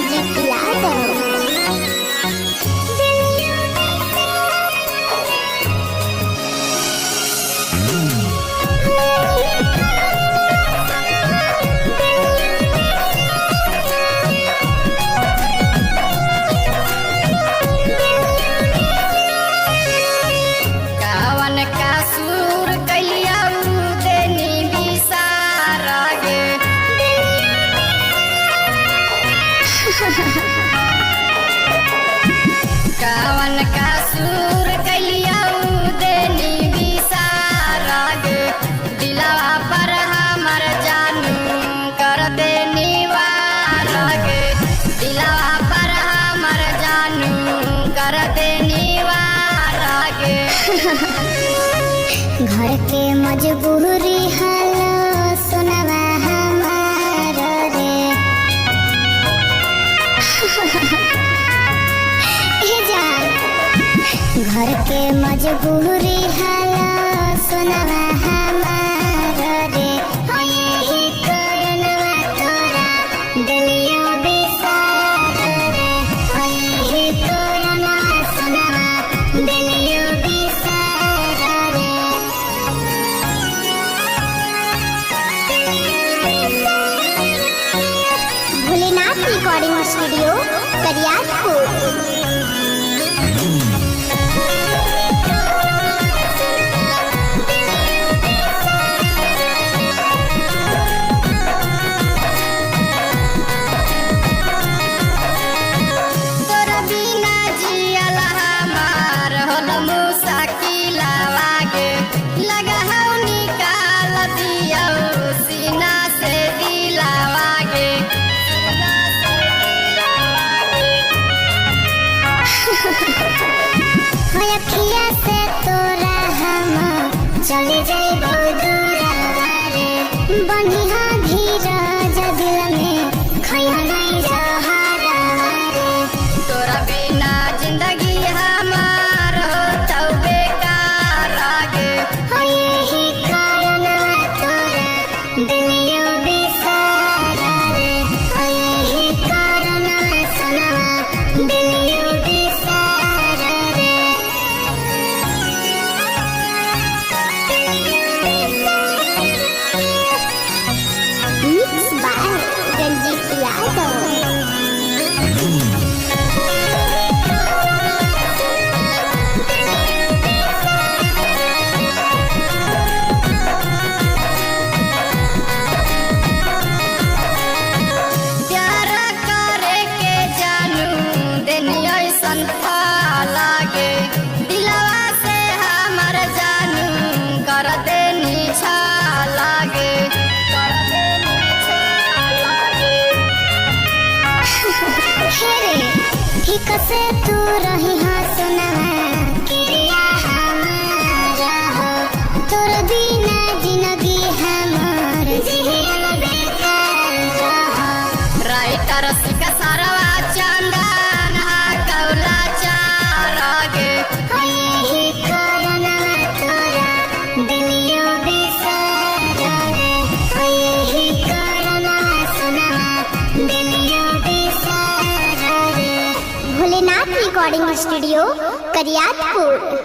दलजीत यादव। कावन का सूर कलिया देनी विसारा गे दिलावा पर हमर जानू कर देनी वारा गे दिलावा पर हमर जानू कर देनी वारा गे। घर के मजबूरी हालो सुनवा हमार रे घर के मजबूरी हालो सुनवा हमार रे यही करनवा तोरा दिलियो बिसार रे यही करनवा सुनवा दिलियो बिसार रे। Bholenath recording studio Kariyatpur. अखिया से तोरा हम चले जाइबो दूरवा रे बनिहा धीरज दिल में खया नहीं सहारा रे तोरा बिना जिंदगी हमार हो तो बेकार गे यही कारण तोरा दिलियो बिसार रे यही कारण सनवा दिलियो बिसार रे। Mixed by Daljit Yadav. प्यार करे के जानू देनी ऐसन लागे दिलवा से हमर जानू कर देनी छा लागे ठीक से तू रही हाँ सुनवा क्रिया हमारा हो तोर बिना जिंदगी हमार जीवन बेकार हो। राइटर सिका सारवा चंदन हा कौला चारा गे यही कारण तोरा दिलियो बिसार रे यही कारण सुनवा दिलियो बिसार रे। Bholenath recording studio Kariyatpur.